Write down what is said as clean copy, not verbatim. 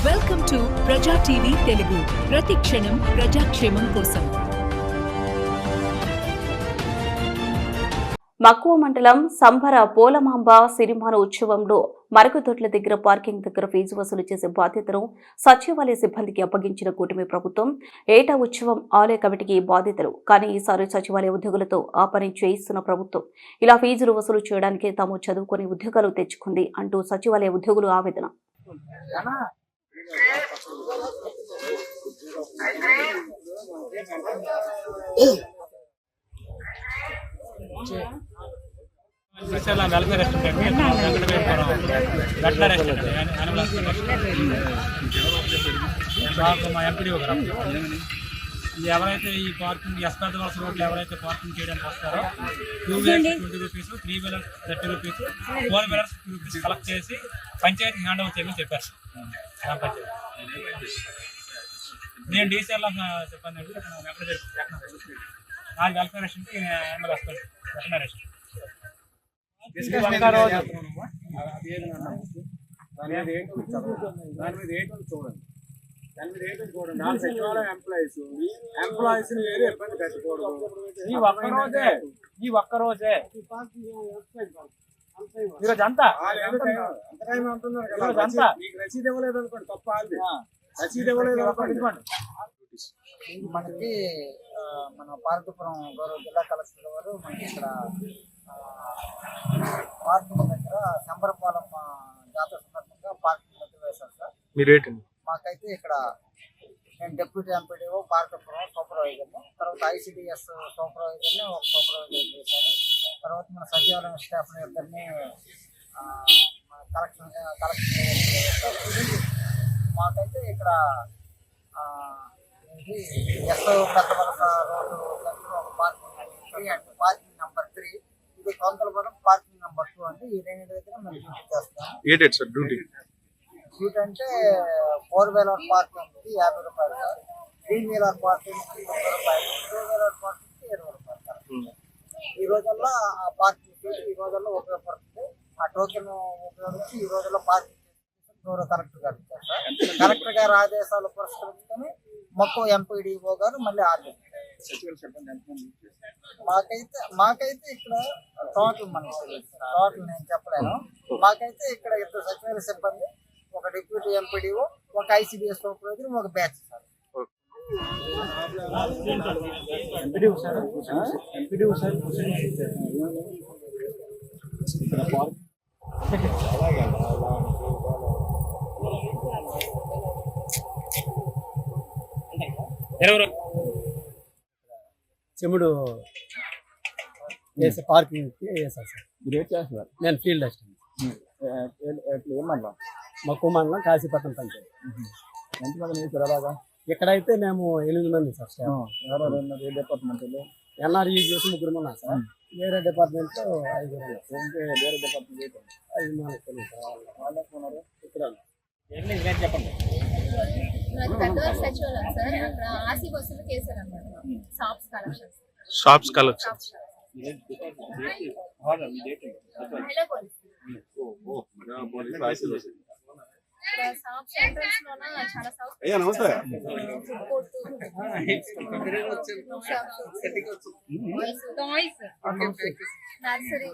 Welcome to ప్రజా TV Telugu. ప్రతి క్షణం ప్రజాక్షేమం కోసం. మక్కువ మండలం సంబర పోలమాంబ సిరిమాను ఉత్సవంలో మరుగుదొడ్ల దగ్గర పార్కింగ్ దగ్గర ఫీజు వసూలు చేసే బాధ్యతను సచివాలయ సిబ్బందికి అప్పగించిన కూటమి ప్రభుత్వం. ఏటా ఉత్సవం ఆలయ కమిటీకి బాధ్యతలు, కానీ ఈసారి సచివాలయ ఉద్యోగులతో ఆ పని చేయిస్తున్న ప్రభుత్వం ఇలా ఫీజులు వసూలు చేయడానికి తాము చదువుకుని ఉద్యోగాలు తెచ్చుకుంది అంటూ సచివాలయ ఉద్యోగులు ఆవేదన. వెల్ఫేర్ రెస్టారెంట్ మా ఎంపీడీ గారు ఎవరైతే ఈ పార్కింగ్ ఎస్పెడ్ వలస రోడ్లు ఎవరైతే పార్కింగ్ చేయడానికి వస్తారో 2 wheelers 20 rupees, 3 wheelers 30 rupees, 4 wheelers 50 rupees collect చేసి పంచాయతీ హ్యాండ్ ఓవర్ చేయమని చెప్పారు. గ్రామ పంచాయతీ నేను డీసీఎల్లో చెప్పాను. నాకు వెల్ఫేర్ రెస్టారెంట్కి ఎమ్మెల్యే వస్తాను. వెటనరీ రెస్టారెంట్ సచివాలయం ఎంప్లాయీస్ వేరే ఇబ్బంది పెట్టకూడదు. ఈ ఒక్కరోజే ఈరోజు అంతా మీకు రసీదు ఇవ్వలేదు అనుకోండి, తప్ప రసీదు ఇవ్వలేదు అనుకోండి. మనకి మన పార్వతీపురం గౌరవ జిల్లా కలెక్టర్ గారు మనకి ఇక్కడ పార్కింగ్ దగ్గర సంబరపాలెం జాతర సందర్భంగా పార్కింగ్ దగ్గర వేశారు సార్. మాకైతే ఇక్కడ నేను డిప్యూటీ ఎంపీడీఓ పార్వతీపురం సూపర్వైజర్ని, తర్వాత ఐసిడిఎస్ సూపర్వైజర్ని ఒక సూపర్వైజర్ చేశాను. తర్వాత మన సచివాలయం స్టాఫ్ని ఇద్దరిని కలెక్టర్ మాకైతే ఇక్కడ ఎస్ఓ పెద్ద వలస రోడ్డు దగ్గర ఒక పార్కింగ్ అంటే పార్కింగ్ నెంబర్ 3, ఇది కొంతలపురం పార్కింగ్ నెంబర్ 2 అంటే ఈ రెండు దగ్గర మేము డ్యూటీ చేస్తాం. డ్యూటీ అంటే 4 వీలర్ పార్కింగ్ 50 రూపాయలు సార్, 3 వీలర్ పార్కింగ్ 30 రూపాయలు, 2 వీలర్ పార్కింగ్ 20 రూపాయలు. ఈ రోజుల్లో ఆ పార్కింగ్ ఈ రోజుల్లో ఉపయోగపడుతుంది. ఆ టోకెన్ ఉపయోగించి ఈ రోజుల్లో పార్కింగ్ గౌరవ కలెక్టర్ గారు ఇచ్చారు సార్. కలెక్టర్ గారి ఆదేశాలు పురస్కరించుకొని మక్కువ ఎంపీడీఓ గారు మళ్ళీ ఆదేశం. మాకైతే ఇక్కడ టోటల్ నేను చెప్పలేను. మాకైతే ఇక్కడ 2 సచివాలయ సిబ్బంది, ఒక డిప్యూటీ ఎంపీడీఓ, ఒక ఐసిడిఎస్ సూపర్వైజర్, ఒక బ్యాచ్ సార్. చెముడు వేసే పార్కింగ్ వేసాను సార్. నేను ఫీల్డ్ అసిస్టెంట్. మక్కువ మండలం కాశీపట్నం పంచాయతీ. ఎంతమంది ఇక్కడైతే మేము 8 మంది సార్ స్టాఫ్. ఏ డిపార్ట్మెంట్? ఎన్ఆర్ఈ చేసి 3 ఉన్నాం సార్. వేరే డిపార్ట్మెంట్లో 5 వేరే డిపార్ట్మెంట్ 5 మంది తెలియదు సార్. వాళ్ళు ఇక్కడ చెప్పండి. సచివాలయం సార్, అక్కడ ఆర్సీ బస్సులు చేశారు అన్నమాట. Shops collections hello police shops entrance లోన చాలా నర్సరీ